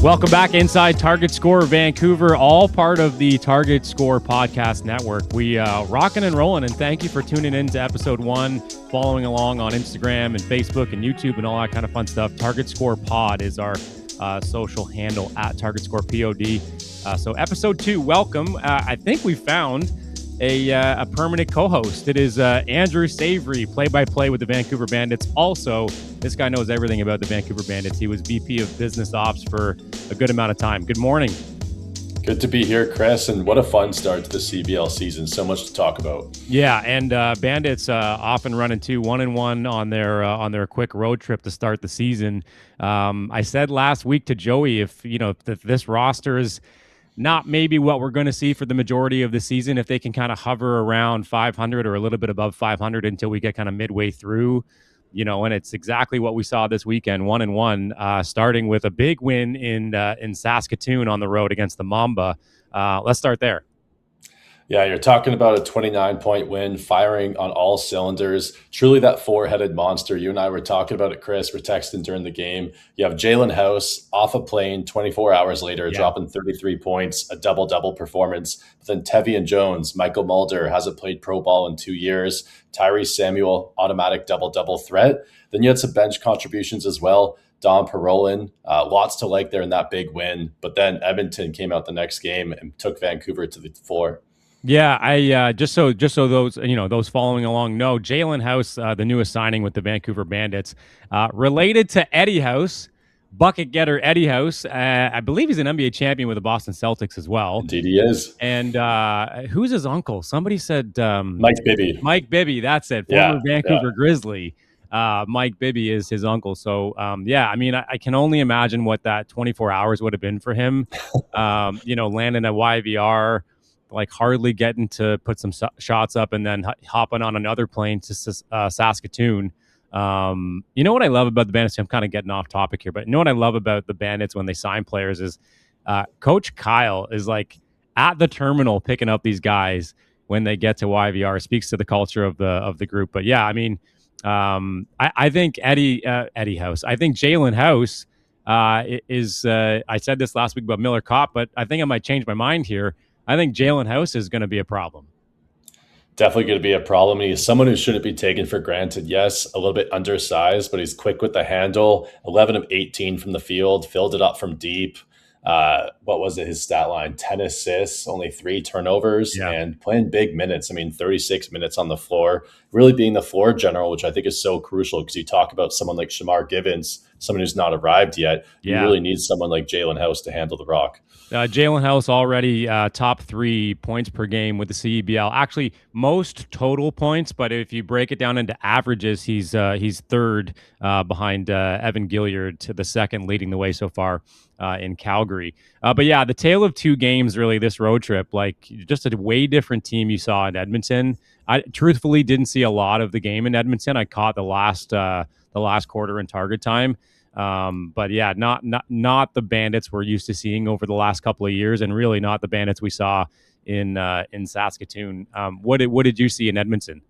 Welcome back inside Target Score Vancouver, all part of the Target Score Podcast Network. We rocking and rolling, and thank you for tuning in to episode 1, following along on Instagram and Facebook and YouTube and all that kind of fun stuff. Target Score Pod is our social handle at Target Score POD. So episode 2, welcome. I think we found a permanent co-host. It is Andrew Savory, play-by-play with the Vancouver Bandits. Also, this guy knows everything about the Vancouver Bandits. He was VP of Business Ops for a good amount of time. Good morning. Good to be here, Chris, and what a fun start to the CEBL season. So much to talk about. Yeah, and Bandits off and running too, 1-1 on their quick road trip to start the season. I said last week to Joey, if this roster is not maybe what we're going to see for the majority of the season, if they can kind of hover around 500 or a little bit above 500 until we get kind of midway through, and it's exactly what we saw this weekend, 1-1, starting with a big win in Saskatoon on the road against the Mamba. Let's start there. Yeah, you're talking about a 29-point win, firing on all cylinders. Truly that four-headed monster. You and I were talking about it, Chris. We're texting during the game. You have Jalen House off a plane 24 hours later, dropping 33 points, a double-double performance. But then Tevian Jones, Michael Mulder, hasn't played pro ball in 2 years. Tyrese Samuel, automatic double-double threat. Then you had some bench contributions as well. Dom Parolin, lots to like there in that big win. But then Edmonton came out the next game and took Vancouver to the floor. Yeah, I just so those following along know, Jalen House, the newest signing with the Vancouver Bandits, related to Eddie House, bucket getter Eddie House. I believe he's an NBA champion with the Boston Celtics as well. Indeed, he is. And who's his uncle? Somebody said Mike Bibby. Mike Bibby, that's it. Former Vancouver Grizzly. Mike Bibby is his uncle. So I can only imagine what that 24 hours would have been for him. Landing at YVR. Like hardly getting to put some shots up and then hopping on another plane to Saskatoon. You know what I love about the Bandits? I'm kind of getting off topic here, but you know what I love about the Bandits when they sign players is Coach Kyle is like at the terminal picking up these guys when they get to YVR. It speaks to the culture of the group. But yeah, I mean, I think Eddie House. I think Jalen House is. I said this last week about Miller Kopp, but I think I might change my mind here. I think Jalen House is going to be a problem. Definitely going to be a problem. He's someone who shouldn't be taken for granted. Yes, a little bit undersized, but he's quick with the handle. 11 of 18 from the field, filled it up from deep. What was it? His stat line, 10 assists, only 3 turnovers, and playing big minutes. I mean, 36 minutes on the floor, really being the floor general, which I think is so crucial because you talk about someone like Shamar Givens, someone who's not arrived yet. You really need someone like Jalen House to handle the rock. Jalen House already top 3 points per game with the CEBL. Actually, most total points, but if you break it down into averages, he's third behind Evan Gilliard, to the second, leading the way so far in Calgary. But yeah, the tale of 2 games, really, this road trip, like just a way different team you saw in Edmonton. I truthfully didn't see a lot of the game in Edmonton. I caught the last quarter in target time. But yeah, not the Bandits we're used to seeing over the last couple of years, and really not the Bandits we saw in Saskatoon. What did you see in Edmonton?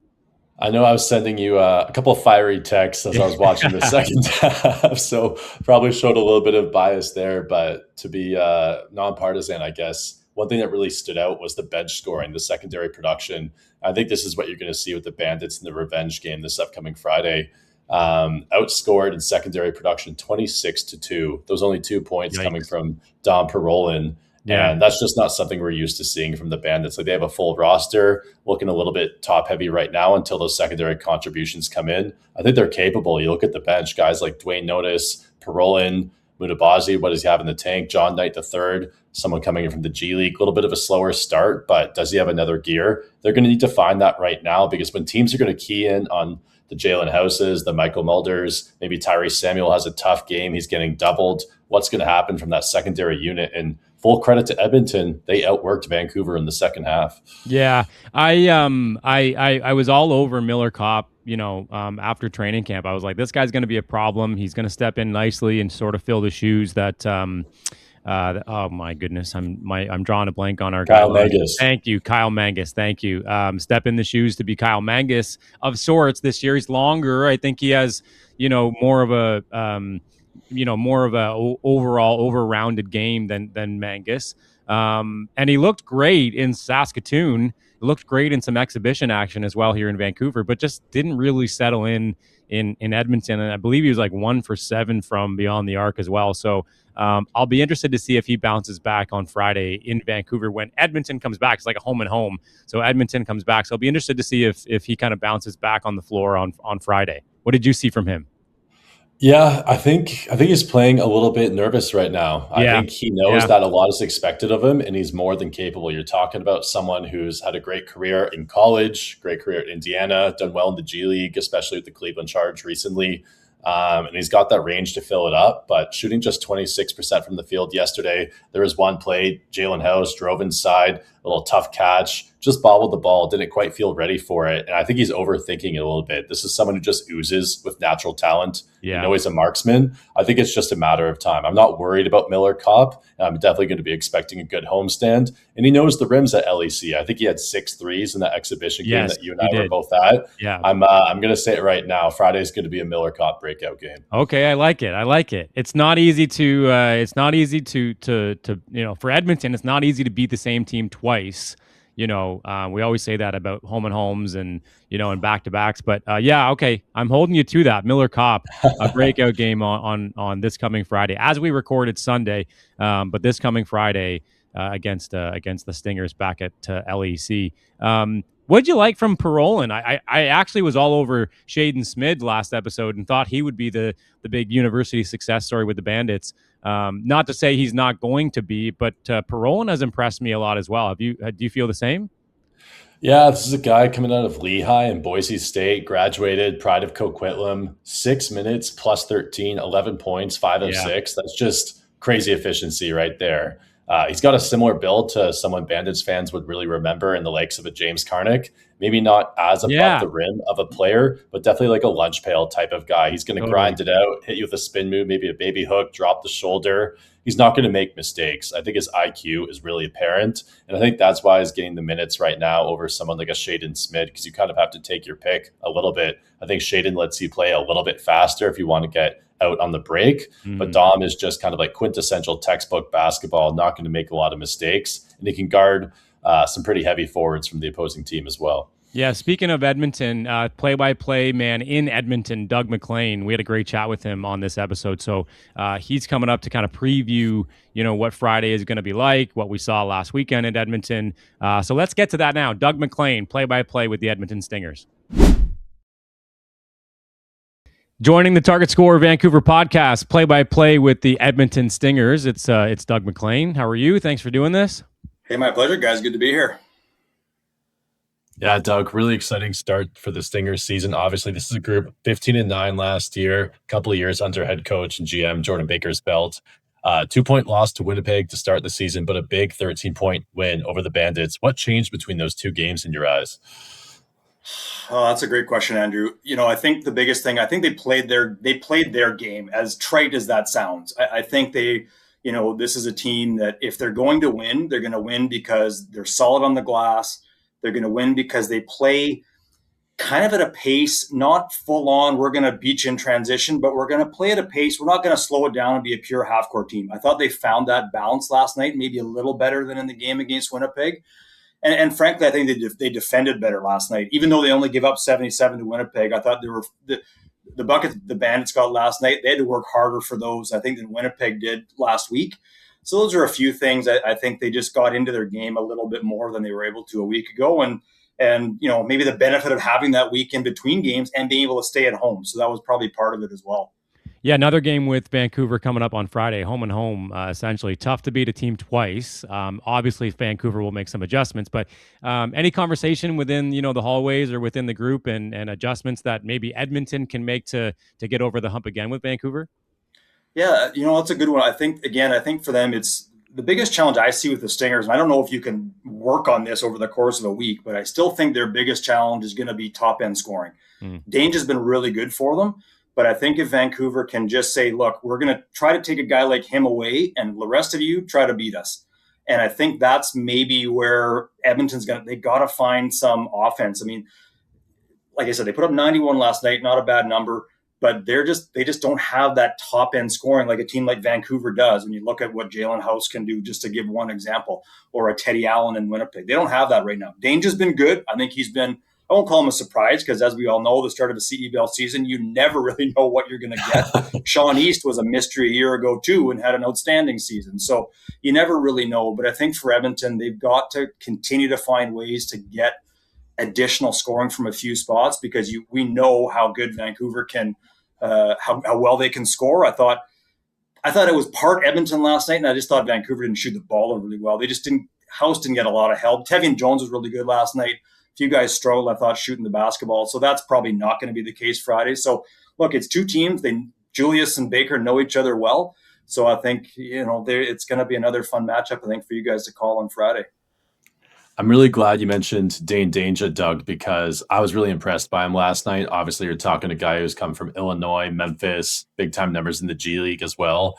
I know I was sending you a couple of fiery texts as I was watching the second half, so probably showed a little bit of bias there. But to be nonpartisan, I guess one thing that really stood out was the bench scoring, the secondary production. I think this is what you're going to see with the Bandits in the revenge game this upcoming Friday. Outscored in secondary production 26-2. Those only 2 points coming from Dom Parolin. And that's just not something we're used to seeing from the Bandits. Like, they have a full roster, looking a little bit top heavy right now until those secondary contributions come in. I think they're capable. You look at the bench, guys like Dwayne Notice, Parolin, Mutabazi, what does he have in the tank? John Knight III, someone coming in from the G League, a little bit of a slower start, but does he have another gear? They're going to need to find that right now, because when teams are going to key in on the Jalen Houses, the Michael Mulders, maybe Tyrese Samuel has a tough game, he's getting doubled. What's going to happen from that secondary unit? And full credit to Edmonton, they outworked Vancouver in the second half. Yeah, I was all over Miller Kopp. After training camp, I was like, this guy's going to be a problem. He's going to step in nicely and sort of fill the shoes that. Oh my goodness, I'm drawing a blank on our Kyle Mangus. Thank you, Kyle Mangus. Thank you. Step in the shoes to be Kyle Mangus of sorts this year. He's longer. I think he has, more of a more of a overall over-rounded game than Mangus. And he looked great in Saskatoon. He looked great in some exhibition action as well here in Vancouver, but just didn't really settle in Edmonton. And I believe he was like 1 for 7 from beyond the arc as well. So I'll be interested to see if he bounces back on Friday in Vancouver when Edmonton comes back. It's like a home and home. So Edmonton comes back. So I'll be interested to see if he kind of bounces back on the floor on Friday. What did you see from him? Yeah, I think he's playing a little bit nervous right now. I Yeah. think he knows Yeah. that a lot is expected of him, and he's more than capable. You're talking about someone who's had a great career in college, great career at Indiana, done well in the G League, especially with the Cleveland Charge recently. And he's got that range to fill it up, but shooting just 26% from the field yesterday. There was one play, Jalen House drove inside, a little tough catch, just bobbled the ball, didn't quite feel ready for it. And I think he's overthinking it a little bit. This is someone who just oozes with natural talent. Yeah. You know, he's a marksman. I think it's just a matter of time. I'm not worried about Miller Kopp. I'm definitely going to be expecting a good homestand. And he knows the rims at LEC. I think he had 6 threes in that exhibition game that you and I were both at. Yeah. I'm going to say it right now. Friday's going to be a Miller Kopp breakout game. Okay, I like it. It's not easy to for Edmonton. It's not easy to beat the same team twice. We always say that about home and homes and and back to backs. But okay, I'm holding you to that. Miller Kopp, a breakout game on this coming Friday, as we recorded Sunday, but this coming Friday against the Stingers back at LEC. What'd you like from Parolin? I actually was all over Shaden Smid last episode and thought he would be the big university success story with the Bandits. Not to say he's not going to be, but Parolin has impressed me a lot as well. Do you feel the same? Yeah, this is a guy coming out of Lehigh and Boise State, graduated, pride of Coquitlam, 6 minutes plus 13, 11 points, 5 of 6. That's just crazy efficiency right there. He's got a similar build to someone Bandits fans would really remember in the likes of a James Karnick. Maybe not as above the rim of a player, but definitely like a lunch pail type of guy. He's going to grind it out, hit you with a spin move, maybe a baby hook, drop the shoulder. He's not going to make mistakes. I think his IQ is really apparent. And I think that's why he's getting the minutes right now over someone like a Shaden Smid, because you kind of have to take your pick a little bit. I think Shaden lets you play a little bit faster if you want to get out on the break. But Dom is just kind of like quintessential textbook basketball, not going to make a lot of mistakes. And he can guard some pretty heavy forwards from the opposing team as well. Yeah, speaking of Edmonton, play-by-play man in Edmonton, Doug McLean. We had a great chat with him on this episode. So he's coming up to kind of preview, what Friday is going to be like, what we saw last weekend at Edmonton. So let's get to that now. Doug McLean, play-by-play with the Edmonton Stingers. Joining the Target Score Vancouver podcast, play-by-play with the Edmonton Stingers. It's Doug McLean. How are you? Thanks for doing this. Hey, my pleasure, guys. Good to be here. Yeah, Doug, really exciting start for the Stingers season. Obviously, this is a group 15-9 last year, a couple of years under head coach and GM Jordan Baker's belt. 2-point loss to Winnipeg to start the season, but a big 13-point win over the Bandits. What changed between those two games in your eyes? Oh, that's a great question, Andrew. I think the biggest thing, I think they played their game, as trite as that sounds. I think they, this is a team that if they're going to win, they're going to win because they're solid on the glass. They're going to win because they play kind of at a pace, not full on, we're going to beat you in transition, but we're going to play at a pace. We're not going to slow it down and be a pure half-court team. I thought they found that balance last night, maybe a little better than in the game against Winnipeg. And frankly, I think they defended better last night. Even though they only give up 77 to Winnipeg, I thought they were the buckets the Bandits got last night, they had to work harder for those, I think, than Winnipeg did last week. So those are a few things I think they just got into their game a little bit more than they were able to a week ago. And maybe the benefit of having that week in between games and being able to stay at home. So that was probably part of it as well. Yeah, another game with Vancouver coming up on Friday, home and home, essentially. Tough to beat a team twice. Obviously, Vancouver will make some adjustments, but any conversation within, the hallways or within the group and adjustments that maybe Edmonton can make to get over the hump again with Vancouver? Yeah, that's a good one. I think for them, it's the biggest challenge I see with the Stingers, and I don't know if you can work on this over the course of a week, but I still think their biggest challenge is going to be top-end scoring. Dange has been really good for them. But I think if Vancouver can just say, look, we're going to try to take a guy like him away and the rest of you try to beat us. And I think that's maybe where Edmonton's they got to find some offense. I mean, like I said, they put up 91 last night, not a bad number, but they just don't have that top end scoring like a team like Vancouver does. When you look at what Jalen House can do, just to give one example, or a Teddy Allen in Winnipeg, they don't have that right now. Danger's been good. I think he's been, I won't call him a surprise, because as we all know, the start of a CEBL season, you never really know what you're going to get. Sean East was a mystery a year ago too and had an outstanding season. So you never really know. But I think for Edmonton, they've got to continue to find ways to get additional scoring from a few spots, because we know how good Vancouver can, how well they can score. I thought it was part Edmonton last night, and I just thought Vancouver didn't shoot the ball really well. House didn't get a lot of help. Tevian Jones was really good last night. A few guys struggled, I thought, shooting the basketball. So that's probably not going to be the case Friday. So look, it's two teams. Julius and Baker know each other well. So I think, it's going to be another fun matchup, I think, for you guys to call on Friday. I'm really glad you mentioned Dane Danger, Doug, because I was really impressed by him last night. Obviously, you're talking to a guy who's come from Illinois, Memphis, big-time numbers in the G League as well.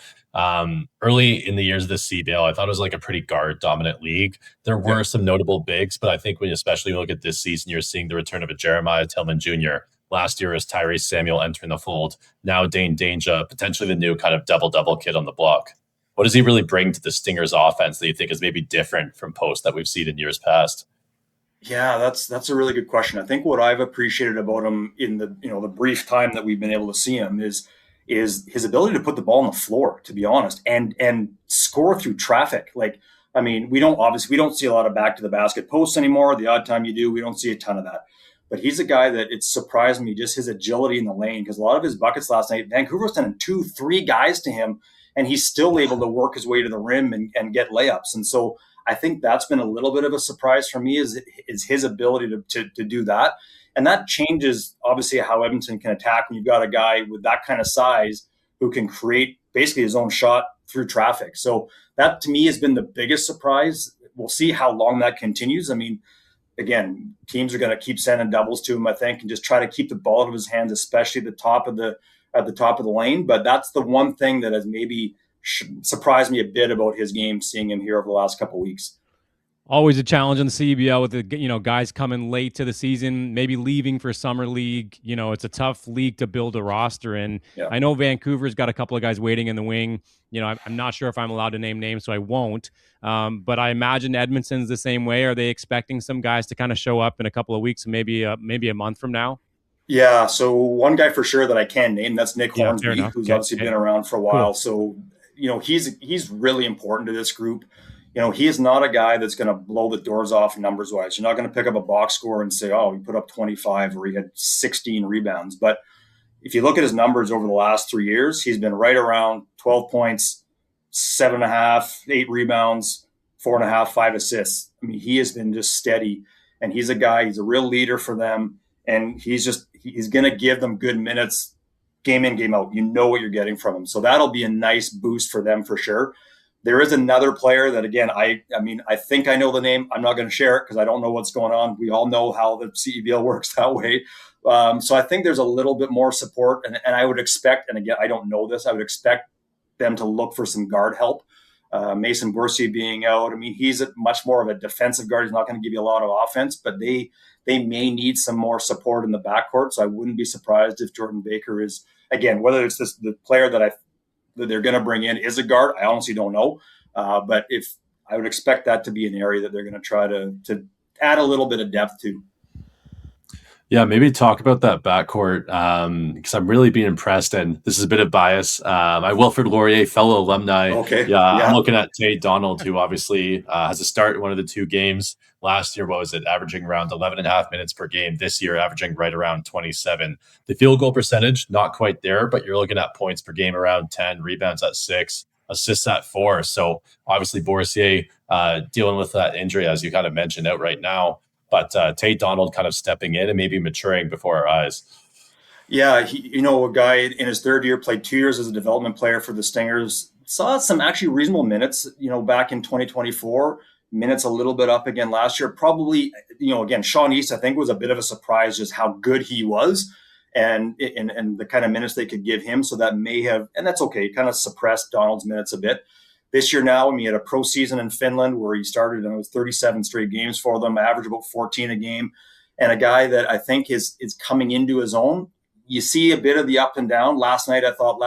Early in the years of the CBL, I thought it was like a pretty guard-dominant league. There were some notable bigs, but I think especially when you look at this season, you're seeing the return of a Jeremiah Tillman Jr. Last year was Tyrese Samuel entering the fold. Now Dane Danger, potentially the new kind of double-double kid on the block. What does he really bring to the Stingers offense that you think is maybe different from Post that we've seen in years past? Yeah, that's a really good question. I think what I've appreciated about him in the the brief time that we've been able to see him is his ability to put the ball on the floor, to be honest, and score through traffic. Like, I mean, we don't see a lot of back to the basket posts anymore. The odd time you do, we don't see a ton of that. But he's a guy that it surprised me, just his agility in the lane, because a lot of his buckets last night, Vancouver was sending 2-3 guys to him, and he's still able to work his way to the rim and get layups. And so I think that's been a little bit of a surprise for me, is his ability to do that. And that changes, obviously, how Edmonton can attack when you've got a guy with that kind of size who can create basically his own shot through traffic. So that, to me, has been the biggest surprise. We'll see how long that continues. I mean, again, teams are going to keep sending doubles to him, I think, and just try to keep the ball out of his hands, especially at the top of the lane. But that's the one thing that has maybe surprised me a bit about his game, seeing him here over the last couple of weeks. Always a challenge in the CEBL with the guys coming late to the season, maybe leaving for summer league. It's a tough league to build a roster in. Yeah. I know Vancouver's got a couple of guys waiting in the wing. I'm not sure if I'm allowed to name names, so I won't. But I imagine Edmonton's the same way. Are they expecting some guys to kind of show up in a couple of weeks, maybe a month from now? Yeah, so one guy for sure that I can name, that's Nick Hornsby, who's obviously been around for a while. Cool. So, he's really important to this group. He is not a guy that's going to blow the doors off numbers-wise. You're not going to pick up a box score and say, oh, he put up 25 or he had 16 rebounds. But if you look at his numbers over the last 3 years, he's been right around 12 points, 7.5, 8 rebounds, 4.5, 5 assists. I mean, he has been just steady. And he's a real leader for them. And he's going to give them good minutes, game in, game out. You know what you're getting from him. So that'll be a nice boost for them for sure. There is another player that, again, I think I know the name. I'm not going to share it because I don't know what's going on. We all know how the CEBL works that way. So I think there's a little bit more support. And I would expect, and again, I don't know this, I would expect them to look for some guard help. Mason Bursey being out. I mean, he's much more of a defensive guard. He's not going to give you a lot of offense, but they may need some more support in the backcourt. So I wouldn't be surprised if Jordan Baker is, again, whether it's the player that they're going to bring in is a guard, I honestly don't know. But if I would expect that to be an area that they're going to try to add a little bit of depth to. Yeah, maybe talk about that backcourt because I'm really being impressed, and this is a bit of bias. My Wilfrid Laurier fellow alumni. Okay. Yeah, I'm looking at Tate Donald, who obviously has a start in one of the 2 games. Last year, what was it, averaging around 11.5 minutes per game. This year, averaging right around 27. The field goal percentage, not quite there, but you're looking at points per game around 10, rebounds at 6, assists at 4. So obviously, Boursier dealing with that injury, as you kind of mentioned, out right now. But Tate Donald kind of stepping in and maybe maturing before our eyes. Yeah, a guy in his 3rd year, played 2 years as a development player for the Stingers, saw some actually reasonable minutes, back in 2024. Minutes a little bit up again last year. Probably, again, Sean East, I think, was a bit of a surprise just how good he was and the kind of minutes they could give him. So that may have, and that's okay, kind of suppressed Donald's minutes a bit. This year now, he had a pro season in Finland where he started and it was 37 straight games for them, average about 14 a game. And a guy that I think is coming into his own. you see a bit of the up and down. Last night, I thought,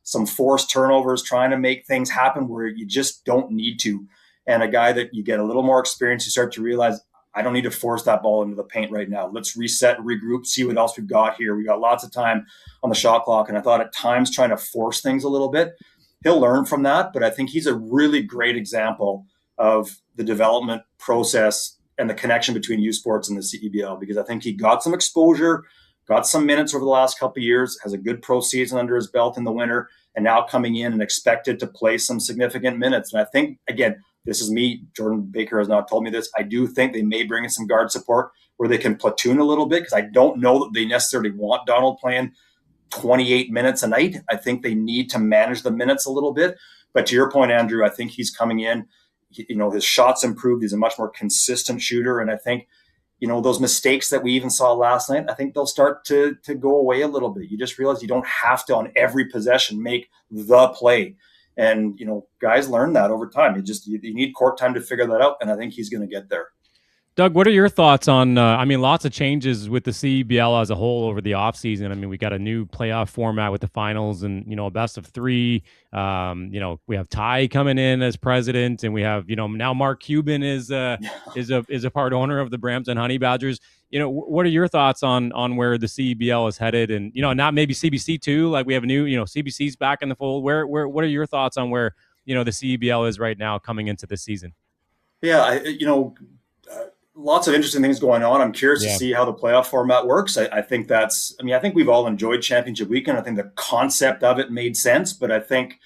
some forced turnovers, trying to make things happen where you just don't need to. And a guy that you get a little more experience, you start to realize, I don't need to force that ball into the paint right now. Let's reset, regroup, see what else we've got here. We got lots of time on the shot clock. And I thought at times trying to force things a little bit, he'll learn from that. But I think he's a really great example of the development process and the connection between U Sports and the CEBL, because I think he got some exposure, got some minutes over the last couple of years, has a good pro season under his belt in the winter, and now coming in and expected to play some significant minutes. And I think, again, this is me. Jordan Baker has not told me this. I do think they may bring in some guard support where they can platoon a little bit, because I don't know that they necessarily want Donald playing 28 minutes a night. I think they need to manage the minutes a little bit. But to your point, Andrew, I think he's coming in. His shots improved. He's a much more consistent shooter. And I think, those mistakes that we even saw last night, I think they'll start to go away a little bit. You just realize you don't have to, on every possession, make the play. And, guys learn that over time. You need court time to figure that out. And I think he's going to get there. Doug, what are your thoughts on, lots of changes with the CEBL as a whole over the offseason. We got a new playoff format with the finals and, a best of three. We have Ty coming in as president, and we have, now Mark Cuban is a part owner of the Brampton Honey Badgers. What are your thoughts on where the CEBL is headed, and, not maybe CBC too, like we have a new, CBC's back in the fold. What are your thoughts on where, the CEBL is right now coming into this season? Yeah, lots of interesting things going on. I'm curious to see how the playoff format works. I think I think we've all enjoyed Championship Weekend. I think the concept of it made sense, but I think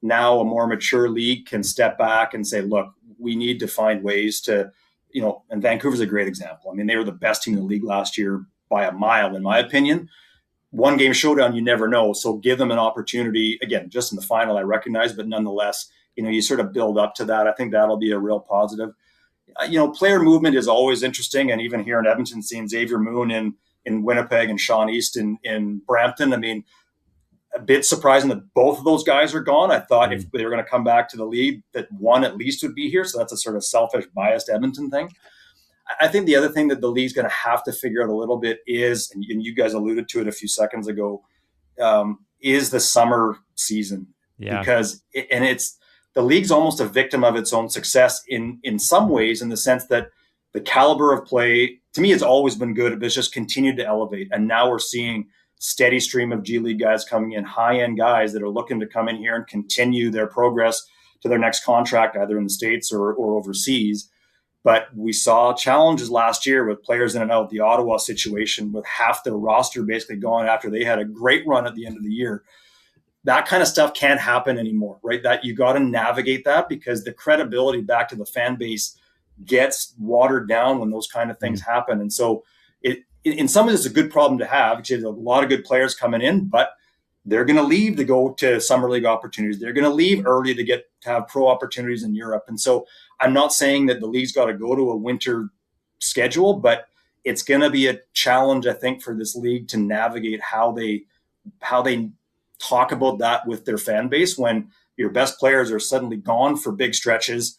now a more mature league can step back and say, look, we need to find ways to, and Vancouver's a great example. They were the best team in the league last year by a mile, in my opinion. One game showdown, you never know. So give them an opportunity, again, just in the final, I recognize, but nonetheless, you sort of build up to that. I think that'll be a real positive. Player movement is always interesting. And even here in Edmonton, seeing Xavier Moon in Winnipeg and Sean East in Brampton, a bit surprising that both of those guys are gone. I thought if they were going to come back to the league, that one at least would be here. So that's a sort of selfish, biased Edmonton thing. I think the other thing that the league's going to have to figure out a little bit is, and you guys alluded to it a few seconds ago, is the summer season. Yeah. Because the league's almost a victim of its own success in some ways, in the sense that the caliber of play, to me, it's always been good, but it's just continued to elevate. And now we're seeing steady stream of G League guys coming in, high-end guys that are looking to come in here and continue their progress to their next contract, either in the States or overseas. But we saw challenges last year with players in and out. The Ottawa situation with half their roster basically gone after they had a great run at the end of the year. That kind of stuff can't happen anymore, right? That you got to navigate that, because the credibility back to the fan base gets watered down when those kind of things happen. And so in some ways, it's a good problem to have, because there's a lot of good players coming in, but they're going to leave to go to summer league opportunities. They're going to leave early to have pro opportunities in Europe. And so I'm not saying that the league's got to go to a winter schedule, but it's going to be a challenge, I think, for this league to navigate how they talk about that with their fan base when your best players are suddenly gone for big stretches.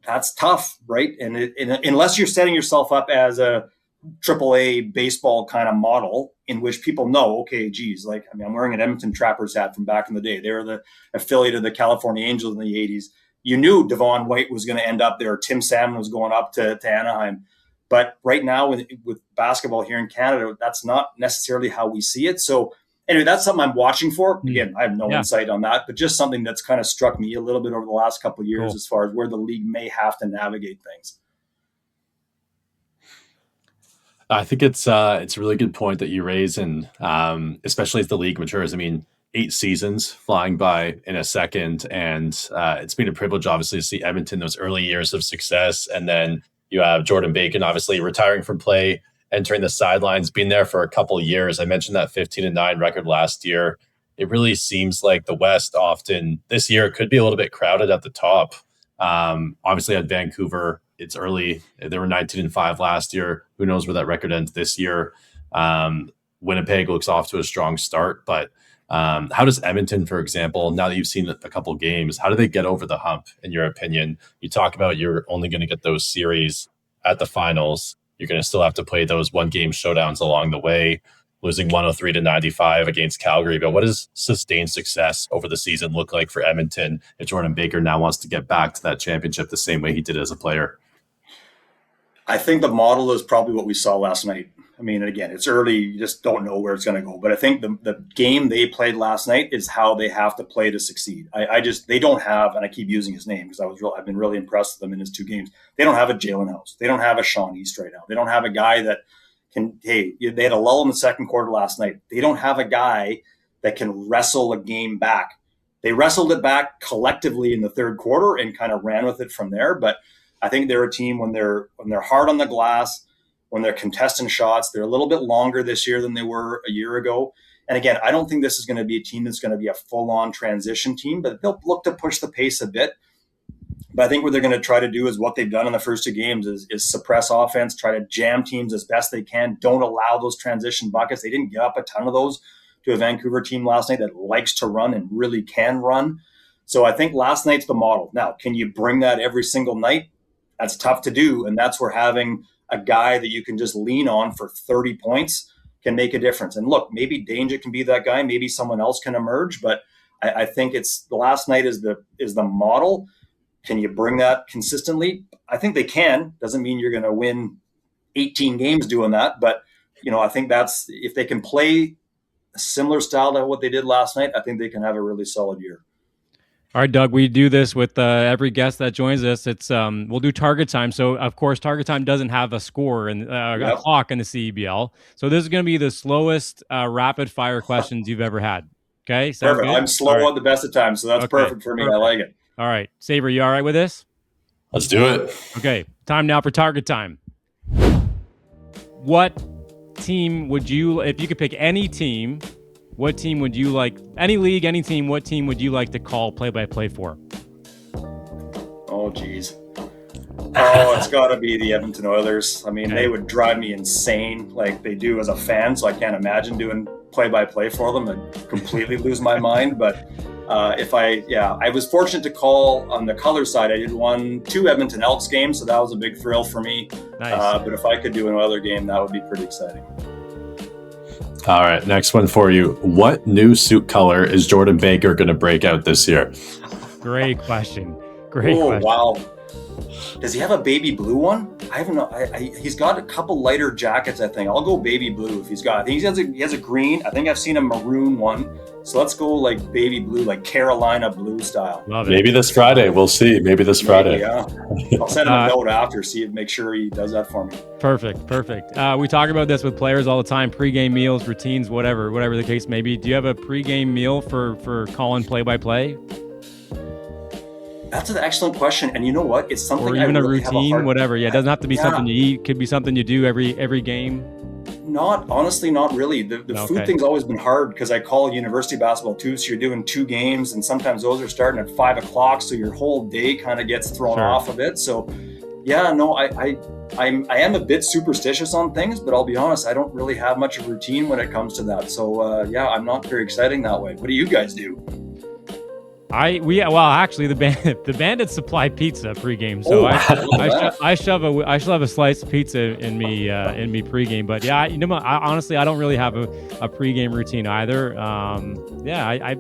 That's tough, right? And unless you're setting yourself up as a AAA baseball kind of model in which people know, okay, geez, I'm wearing an Edmonton Trappers hat from back in the day. They were the affiliate of the California Angels in the 80s. You knew Devon White was going to end up there. Tim Salmon was going up to Anaheim. But right now with basketball here in Canada, that's not necessarily how we see it. So anyway, that's something I'm watching for. Again, I have no insight on that, but just something that's kind of struck me a little bit over the last couple of years as far as where the league may have to navigate things. I think it's a really good point that you raise, and especially as the league matures. 8 seasons flying by in a second, and it's been a privilege, obviously, to see Edmonton those early years of success, and then you have Jordan Bacon, obviously retiring from play, entering the sidelines, being there for a couple of years. I mentioned that 15-9 record last year. It really seems like the West often this year could be a little bit crowded at the top. Obviously at Vancouver, it's early. They were 19-5 last year. Who knows where that record ends this year? Winnipeg looks off to a strong start, but how does Edmonton, for example, now that you've seen a couple games, how do they get over the hump, in your opinion? You talk about you're only going to get those series at the finals. You're going to still have to play those one-game showdowns along the way. losing 103-95 against Calgary. But what does sustained success over the season look like for Edmonton if Jordan Baker now wants to get back to that championship the same way he did as a player? I think the model is probably what we saw last night. I mean, again, it's early. You just don't know where it's going to go. But I think the game they played last night is how they have to play to succeed. They don't have, and I keep using his name because I've been really impressed with them in his 2 games. They don't have a Jalen House. They don't have a Sean East right now. They don't have a guy that can, they had a lull in the second quarter last night. They don't have a guy that can wrestle a game back. They wrestled it back collectively in the third quarter and kind of ran with it from there. But I think they're a team when they're hard on the glass, when they're contesting shots, they're a little bit longer this year than they were a year ago. And again, I don't think this is going to be a team that's going to be a full-on transition team, but they'll look to push the pace a bit. But I think what they're going to try to do is what they've done in the first 2 games is suppress offense, try to jam teams as best they can. Don't allow those transition buckets. They didn't give up a ton of those to a Vancouver team last night that likes to run and really can run. So I think last night's the model. Now, can you bring that every single night? That's tough to do. And that's where having a guy that you can just lean on for 30 points can make a difference. And look, maybe Danger can be that guy. Maybe someone else can emerge. But I think it's the last night is the model. Can you bring that consistently? I think they can. Doesn't mean you're going to win 18 games doing that. But, I think that's if they can play a similar style to what they did last night, I think they can have a really solid year. All right, Doug, we do this with every guest that joins us. It's we'll do target time. So, of course, target time doesn't have a score and a clock in the CEBL. So this is going to be the slowest rapid-fire questions you've ever had. Okay? Sounds perfect. Good? I'm slow at the best of times, so that's perfect for me. Perfect. I like it. All right. Savory, you all right with this? Let's do it. Okay. Time now for target time. What team would you, if you could pick any team, what team would you like, any league, any team, what team would you like to call play-by-play for? Oh, geez. Oh, it's got to be the Edmonton Oilers. I mean, They would drive me insane like they do as a fan, so I can't imagine doing play-by-play for them. I'd completely lose my mind. But I was fortunate to call on the color side. I did 2 Edmonton Elks games, so that was a big thrill for me. Nice. But if I could do an Oiler game, that would be pretty exciting. All right, next one for you. What new suit color is Jordan Baker going to break out this year? Great question. Great question. Wow. Does he have a baby blue one? I don't know. He's got a couple lighter jackets, I think. I'll go baby blue if he's got. I think he has a green. I think I've seen a maroon one. So let's go like baby blue, like Carolina blue style. Love it. Maybe this Friday. We'll see. Maybe this Friday. Yeah. I'll send him a note after, make sure he does that for me. Perfect. We talk about this with players all the time, pregame meals, routines, whatever the case may be. Do you have a pregame meal for calling play-by-play? That's an excellent question. And you know what? It's something or even a routine, whatever. Yeah, it doesn't have to be something you eat. Could be something you do every game. Not really. The food thing's always been hard because I call university basketball too. So you're doing 2 games and sometimes those are starting at 5:00. So your whole day kind of gets thrown off a bit. So yeah, no, I am a bit superstitious on things, but I'll be honest, I don't really have much of a routine when it comes to that. So I'm not very exciting that way. What do you guys do? Actually, the Bandits supply pregame pregame, so I shove a slice of pizza in me pregame. But yeah, honestly, I don't really have a pregame routine either. I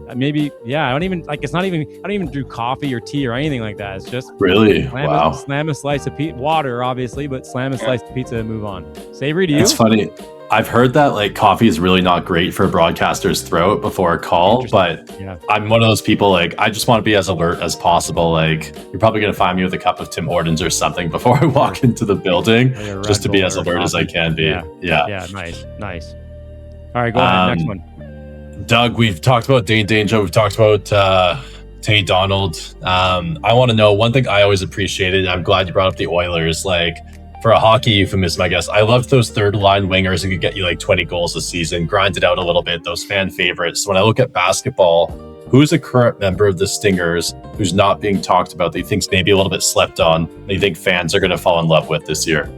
don't even do coffee or tea or anything like that. It's just really slam a slice of water, obviously, but slam a slice of pizza and move on. Savory, do you? It's funny. I've heard that like coffee is really not great for a broadcaster's throat before a call, but I'm one of those people, like, I just want to be as alert as possible. Like, you're probably going to find me with a cup of Tim Hortons or something before I walk into the building, just to be as alert as I can be. Yeah. Nice. All right, go ahead. Next one. Doug, we've talked about Dane Danger. We've talked about Tay Donald. I want to know one thing I always appreciated. I'm glad you brought up the Oilers. Like, for a hockey euphemism, I guess, I loved those third line wingers who could get you like 20 goals a season, grind it out a little bit, those fan favorites. When I look at basketball, who's a current member of the Stingers who's not being talked about that you think's maybe a little bit slept on, that you think fans are going to fall in love with this year?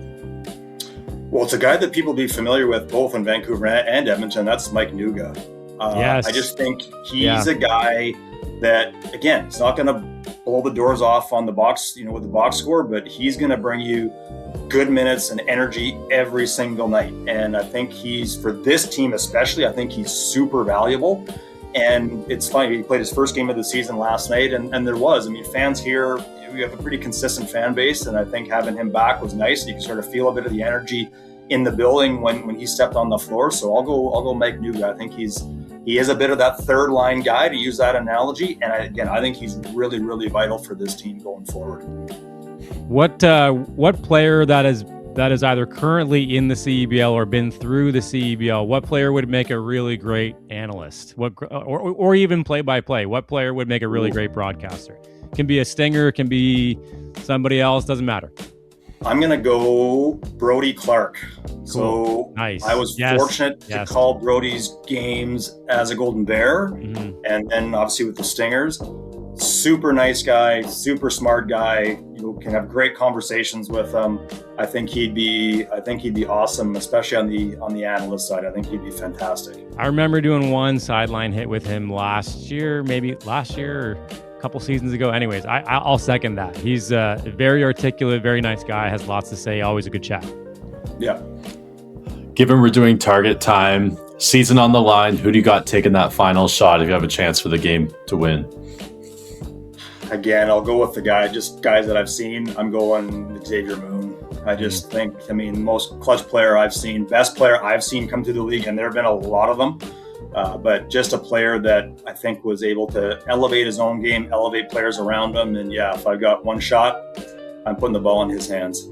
Well, it's a guy that people be familiar with both in Vancouver and Edmonton. That's Mike Nuga. Yes. I just think he's a guy that, again, he's not going to blow the doors off on the box, with the box score, but he's going to bring you good minutes and energy every single night. And I think for this team especially, I think he's super valuable. And it's funny, he played his first game of the season last night, and fans here, we have a pretty consistent fan base, and I think having him back was nice. You can sort of feel a bit of the energy in the building when he stepped on the floor. So I'll go Mike Nuga. I think he is a bit of that third line guy, to use that analogy. And I think he's really, really vital for this team going forward. What player that is either currently in the CEBL or been through the CEBL, what player would make a really great analyst? Or even play-by-play? What player would make a really great broadcaster? Can be a Stinger, can be somebody else, doesn't matter. I'm going to go Brody Clark. Cool. So nice. I was fortunate to call Brody's games as a Golden Bear, and then obviously with the Stingers. Super nice guy, super smart guy. You can have great conversations with him. I think he'd be awesome, especially on the analyst side. I think he'd be fantastic. I remember doing one sideline hit with him last year or a couple seasons ago. Anyways, I'll second that. He's a very articulate, very nice guy, has lots to say, always a good chat. Yeah. Given we're doing target time, season on the line, who do you got taking that final shot if you have a chance for the game to win? Again, I'll go with the guys that I've seen. I'm going Xavier Moon. I just think, most clutch player I've seen, best player I've seen come through the league, and there have been a lot of them. But just a player that I think was able to elevate his own game, elevate players around him. And if I've got one shot, I'm putting the ball in his hands.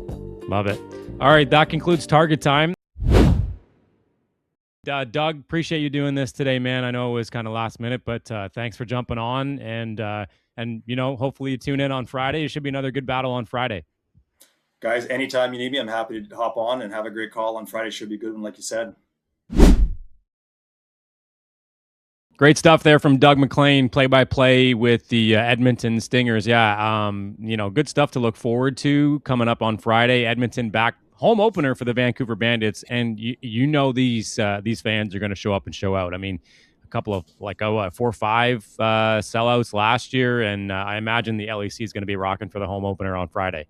Love it. All right, that concludes target time. Doug, appreciate you doing this today, man. I know it was kind of last minute, but thanks for jumping on. And hopefully you tune in on Friday. It should be another good battle on Friday. Guys, anytime you need me, I'm happy to hop on and have a great call on Friday. Should be a good one, like you said. Great stuff there from Doug McLean, play-by-play with the Edmonton Stingers. Yeah, good stuff to look forward to coming up on Friday. Edmonton back home opener for the Vancouver Bandits, and these fans are going to show up and show out. I mean, a couple of 4 or 5 sellouts last year, and I imagine the LEC is going to be rocking for the home opener on Friday.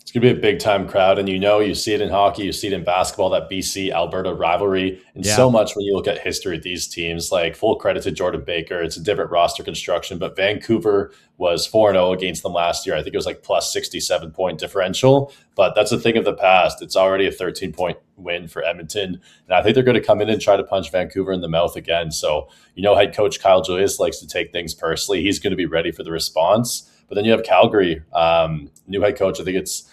It's going to be a big-time crowd, and you see it in hockey, you see it in basketball, that BC-Alberta rivalry, and so much when you look at history of these teams. Like, full credit to Jordan Baker. It's a different roster construction, but Vancouver was 4-0 against them last year. I think it was plus 67-point differential, but that's a thing of the past. It's already a 13-point win for Edmonton, and I think they're going to come in and try to punch Vancouver in the mouth again. So, head coach Kyle Julius likes to take things personally. He's going to be ready for the response. But then you have Calgary, new head coach. I think it's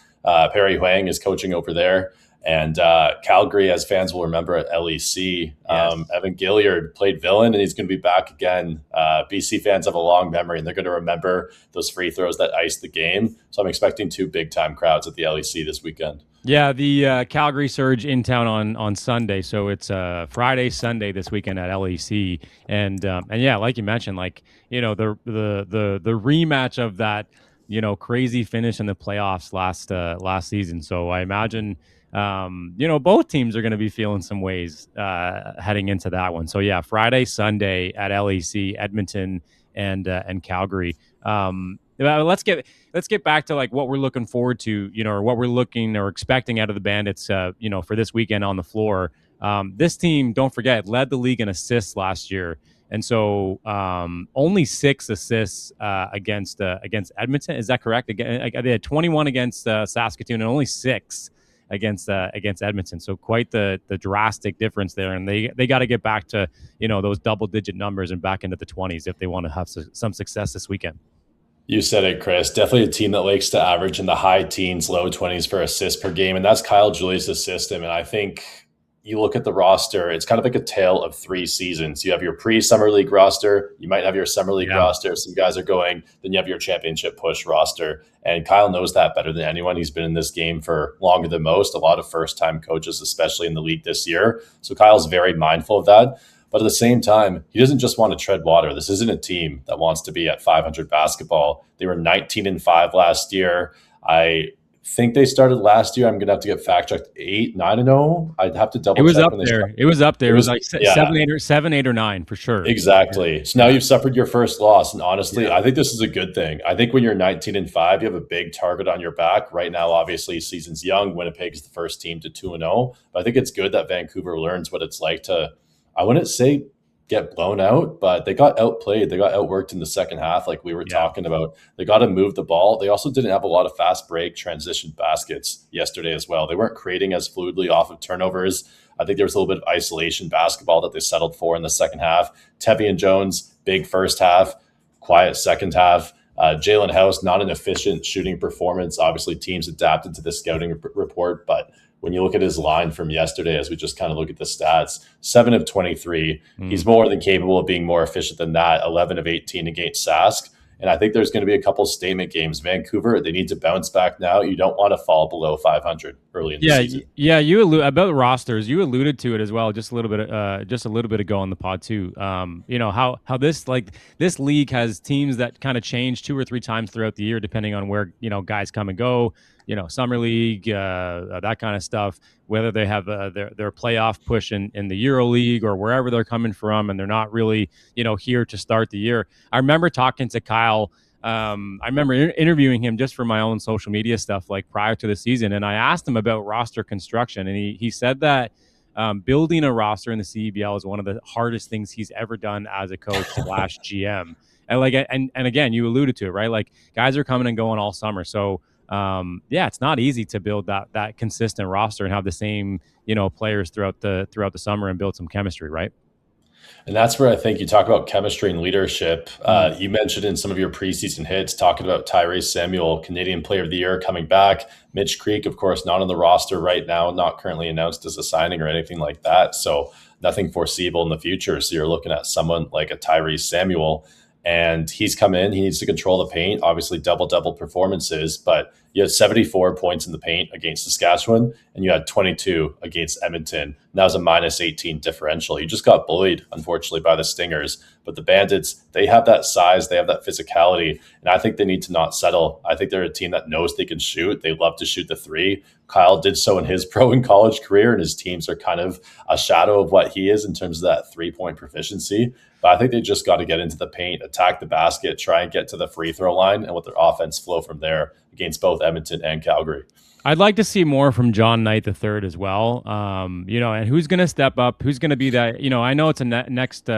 Perry Huang is coaching over there. And Calgary, as fans will remember at LEC, Evan Gilliard played villain, and he's going to be back again. BC fans have a long memory, and they're going to remember those free throws that iced the game. So I'm expecting 2 big-time crowds at the LEC this weekend. Yeah, the Calgary Surge in town on Sunday. So it's Friday, Sunday this weekend at LEC. And like you mentioned, the rematch of that, crazy finish in the playoffs last season. So I imagine both teams are going to be feeling some ways heading into that one. So yeah, Friday, Sunday at LEC, Edmonton, and Calgary. Let's get back to what we're looking forward to, or what we're looking or expecting out of the Bandits, for this weekend on the floor. This team, don't forget, led the league in assists last year. And so only 6 assists against Edmonton. Is that correct? They had 21 against Saskatoon and only 6 against Edmonton. So quite the drastic difference there. And they got to get back to, those double-digit numbers and back into the 20s if they want to have some success this weekend. You said it, Chris. Definitely a team that likes to average in the high teens, low 20s for assists per game. And that's Kyle Julius' system. And I think you look at the roster, it's kind of like a tale of 3 seasons. You have your pre-Summer League roster. You might have your Summer League roster. Some guys are going. Then you have your championship push roster. And Kyle knows that better than anyone. He's been in this game for longer than most. A lot of first-time coaches, especially in the league this year. So Kyle's very mindful of that. But at the same time, he doesn't just want to tread water. This isn't a team that wants to be at 500 basketball. They were 19-5 last year. I think they started last year. I'm going to have to get fact checked. 8-9-0. I'd have to double check when they started. It was up there. It was like yeah. 7, 8 or 9 for sure. Exactly. So now you've suffered your first loss. And honestly, I think this is a good thing. I think when you're 19-5, you have a big target on your back. Right now, obviously, season's young. Winnipeg is the first team to 2-0. But I think it's good that Vancouver learns what it's like to, I wouldn't say get blown out, but they got outplayed. They got outworked in the second half, like we were talking about. They got to move the ball. They also didn't have a lot of fast break transition baskets yesterday as well. They weren't creating as fluidly off of turnovers. I think there was a little bit of isolation basketball that they settled for in the second half. Tevye and Jones, big first half, quiet second half. Jalen House, not an efficient shooting performance. Obviously, teams adapted to the scouting report, but when you look at his line from yesterday, as we just kind of look at the stats, 7 of 23, he's more than capable of being more efficient than that. 11 of 18 against Sask. And I think there's going to be a couple statement games. Vancouver, they need to bounce back now. You don't want to fall below 500 early in the season. Yeah, about rosters. You alluded to it as well, just a little bit ago on the pod too. How this league has teams that kind of change 2 or 3 times throughout the year, depending on where guys come and go. Summer League, that kind of stuff, whether they have their playoff push in the Euro League or wherever they're coming from, and they're not really, here to start the year. I remember talking to Kyle. I remember interviewing him just for my own social media stuff, like prior to the season. And I asked him about roster construction, and he said that building a roster in the CEBL is one of the hardest things he's ever done as a coach / GM. And again, you alluded to it, right? Like, guys are coming and going all summer. So, it's not easy to build that consistent roster and have the same, players throughout the summer and build some chemistry, right? And that's where I think you talk about chemistry and leadership. You mentioned in some of your preseason hits, talking about Tyrese Samuel, Canadian Player of the Year, coming back. Mitch Creek, of course, not on the roster right now, not currently announced as a signing or anything like that. So nothing foreseeable in the future. So you're looking at someone like a Tyrese Samuel, and he's come in. He needs to control the paint, obviously double performances, but you had 74 points in the paint against Saskatchewan, and you had 22 against Edmonton. And that was a -18 differential. You just got bullied, unfortunately, by the Stingers. But the Bandits, they have that size, they have that physicality, and I think they need to not settle. I think they're a team that knows they can shoot. They love to shoot the three. Kyle did so in his pro and college career, and his teams are kind of a shadow of what he is in terms of that three-point proficiency. But I think they just got to get into the paint, attack the basket, try and get to the free throw line, and let their offense flow from there against both Edmonton and Calgary. I'd like to see more from John Knight III as well. And who's going to step up? Who's going to be that? I know it's a next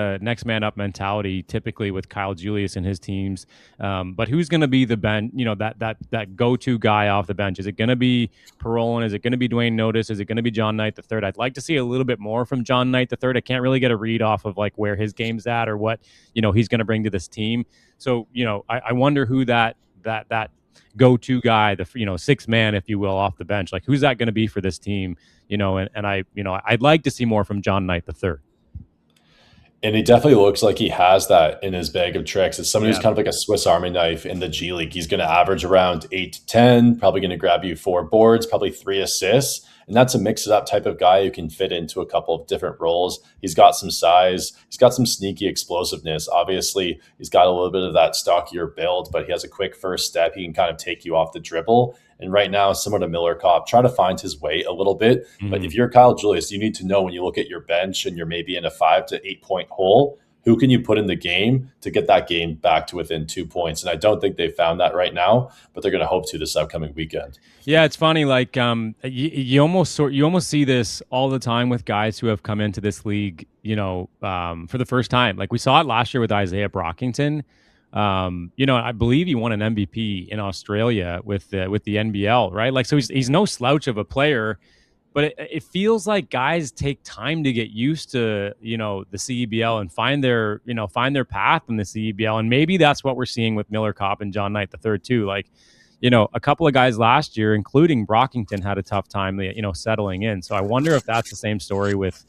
man up mentality typically with Kyle Julius and his teams. But who's going to be the bench? That go-to guy off the bench? Is it going to be Parolin? Is it going to be Dwayne Notice? Is it going to be John Knight III? I'd like to see a little bit more from John Knight III. I can't really get a read off of like where his game's at or what he's going to bring to this team. So I wonder who that go-to guy, the sixth man, if you will, off the bench. Like, who's that going to be for this team? I'd like to see more from John Knight III. And he definitely looks like he has that in his bag of tricks. It's somebody who's kind of like a Swiss Army knife in the G League. He's going to average around 8 to 10, probably going to grab you 4 boards, probably 3 assists. And that's a mix-it-up type of guy who can fit into a couple of different roles. He's got some size. He's got some sneaky explosiveness. Obviously, he's got a little bit of that stockier build, but he has a quick first step. He can kind of take you off the dribble. And right now, similar to Miller Kopp, try to find his way a little bit. Mm-hmm. But if you're Kyle Julius, you need to know when you look at your bench and you're maybe in a 5 to 8 point hole, who can you put in the game to get that game back to within 2 points? And I don't think they've found that right now, but they're going to hope to this upcoming weekend. Yeah, it's funny. Like you almost see this all the time with guys who have come into this league, for the first time. Like we saw it last year with Isaiah Brockington. I believe he won an MVP in Australia with the NBL, right? Like, so he's no slouch of a player. But it feels like guys take time to get used to, the CEBL and find their path in the CEBL. And maybe that's what we're seeing with Miller Kopp and John Knight III too. Like, a couple of guys last year, including Brockington, had a tough time, settling in. So I wonder if that's the same story with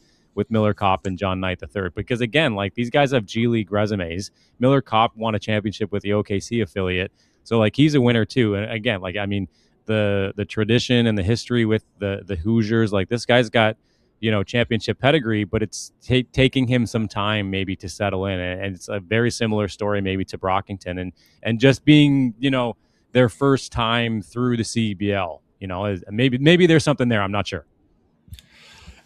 Miller Kopp and John Knight III. Because again, like these guys have G League resumes. Miller Kopp won a championship with the OKC affiliate. So like he's a winner too. And again, like, I mean, the tradition and the history with the Hoosiers, like this guy's got championship pedigree, but it's taking him some time maybe to settle in, and it's a very similar story maybe to Brockington and just being their first time through the CEBL, Maybe there's something there. I'm not sure.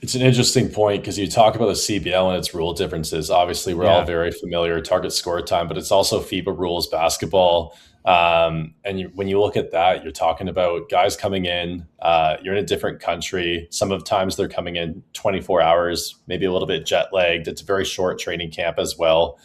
It's an interesting point because you talk about the CBL and its rule differences. Obviously, we're all very familiar with target score time, but it's also FIBA rules basketball. When you look at that, you're talking about guys coming in, you're in a different country. Some of the times they're coming in 24 hours, maybe a little bit jet lagged. It's a very short training camp as well.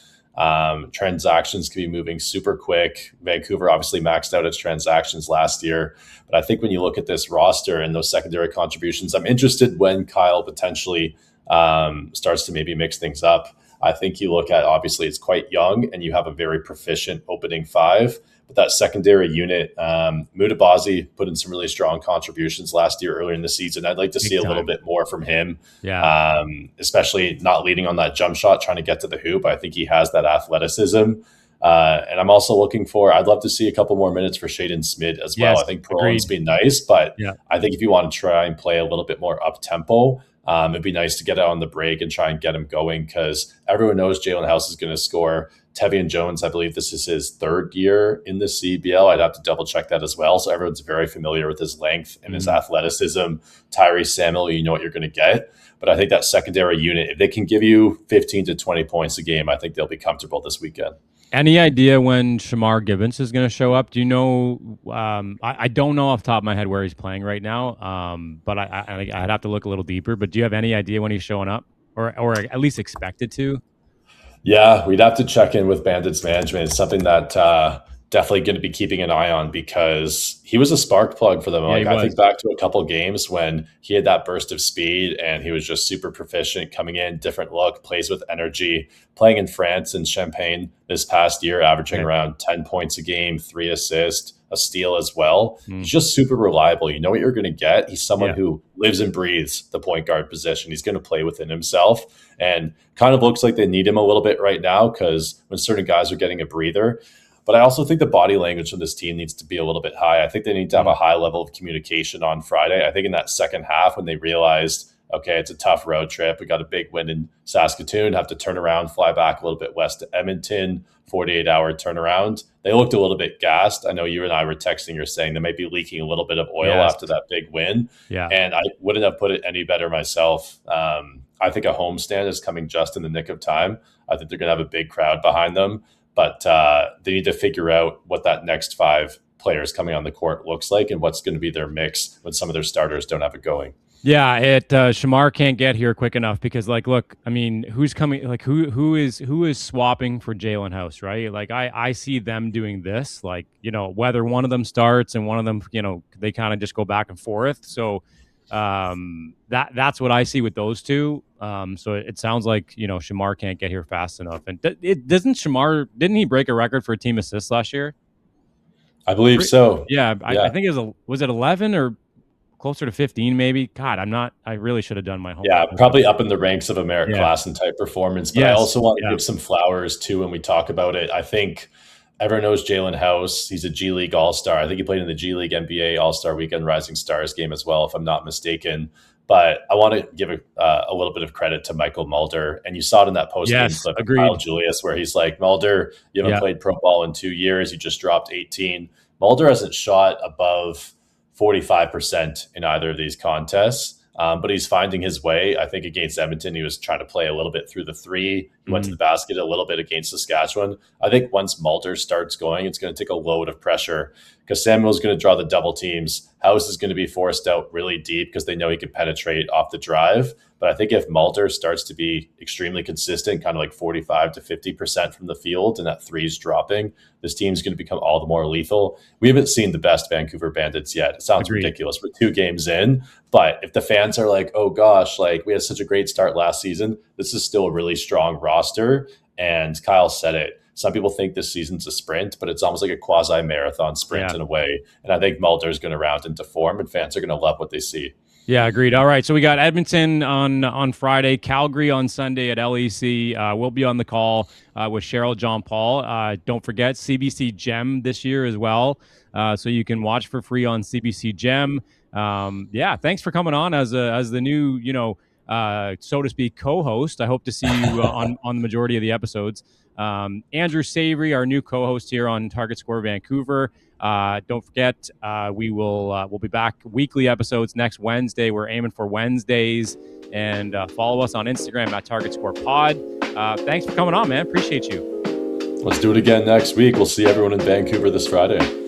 Transactions can be moving super quick. Vancouver obviously maxed out its transactions last year. But I think when you look at this roster and those secondary contributions, I'm interested when Kyle potentially starts to maybe mix things up. I think you look at, obviously, it's quite young and you have a very proficient opening five. But that secondary unit, Mutabazi put in some really strong contributions last year earlier in the season. I'd like to see a little bit more from him, especially not leading on that jump shot, trying to get to the hoop. I think he has that athleticism. And I'm also I'd love to see a couple more minutes for Shaden Smith as well. I think Perlin's been nice, but I think if you want to try and play a little bit more up-tempo, it'd be nice to get out on the break and try and get him going because everyone knows Jalen House is going to score. Tevian Jones, I believe this is his third year in the CEBL. I'd have to double check that as well. So everyone's very familiar with his length and his athleticism. Tyrese Samuel, you know what you're going to get. But I think that secondary unit, if they can give you 15 to 20 points a game, I think they'll be comfortable this weekend. Any idea when Shamar Gibbons is going to show up? Do you know? I don't know off the top of my head where he's playing right now, but I'd have to look a little deeper. But do you have any idea when he's showing up, or at least expected to? Yeah, we'd have to check in with Bandits management. It's something that definitely going to be keeping an eye on because he was a spark plug for them. I think back to a couple of games when he had that burst of speed and he was just super proficient coming in, different look, plays with energy, playing in France and Champagne this past year, averaging around 10 points a game, 3 assists, a steal as well. He's just super reliable. You know what you're going to get. He's someone who lives and breathes the point guard position. He's going to play within himself and kind of looks like they need him a little bit right now because when certain guys are getting a breather. But I also think the body language of this team needs to be a little bit high. I think they need to have a high level of communication on Friday. I think in that second half when they realized, okay, it's a tough road trip. We got a big win in Saskatoon, have to turn around, fly back a little bit west to Edmonton, 48-hour turnaround. They looked a little bit gassed. I know you and I were texting or saying they might be leaking a little bit of oil after that big win. And I wouldn't have put it any better myself. I think a homestand is coming just in the nick of time. I think they're going to have a big crowd behind them. But they need to figure out what that next 5 players coming on the court looks like and what's going to be their mix when some of their starters don't have it going. Yeah, Shamar can't get here quick enough because, look, I mean, who's coming? Who is swapping for Jalen House, right? I see them doing this, whether one of them starts and one of them, they kind of just go back and forth. So that's what I see with those two. So it sounds like Shamar can't get here fast enough. And didn't he break a record for team assists last year? I believe so. Yeah. I think was it 11 or closer to 15 maybe? God, I really should have done my homework. Yeah, probably up in the ranks of a Merritt Klassen type performance. But I also want to give some flowers too when we talk about it. I think everyone knows Jalen House. He's a G League All-Star. I think he played in the G League NBA All-Star Weekend Rising Stars game as well, if I'm not mistaken. But I want to give a little bit of credit to Michael Mulder. And you saw it in that post-game clip of Kyle Julius where he's like, Mulder, you haven't played pro ball in 2 years. You just dropped 18. Mulder hasn't shot above 45% in either of these contests, but he's finding his way. I think against Edmonton, he was trying to play a little bit through the 3. He went to the basket a little bit against Saskatchewan. I think once Mulder starts going, it's going to take a load of pressure because Samuel's going to draw the double teams. House is going to be forced out really deep because they know he can penetrate off the drive. But I think if Mulder starts to be extremely consistent, kind of like 45 to 50% from the field, and that 3 is dropping, this team's going to become all the more lethal. We haven't seen the best Vancouver Bandits yet. It sounds ridiculous. We're 2 games in, but if the fans are like, oh gosh, we had such a great start last season, this is still a really strong roster. And Kyle said it. Some people think this season's a sprint, but it's almost like a quasi-marathon sprint in a way. And I think Mulder's going to round into form, and fans are going to love what they see. Yeah, agreed. All right, so we got Edmonton on Friday, Calgary on Sunday at LEC. We'll be on the call with Cheryl John Paul. Don't forget CBC Gem this year as well, so you can watch for free on CBC Gem. Thanks for coming on as the new, so to speak, co-host. I hope to see you on the majority of the episodes. Andrew Savory, our new co-host here on Target Score Vancouver. Don't forget, we'll be back weekly episodes next Wednesday. We're aiming for Wednesdays, and follow us on Instagram at Target Score Pod. Thanks for coming on, man. Appreciate you. Let's do it again next week. We'll see everyone in Vancouver this Friday.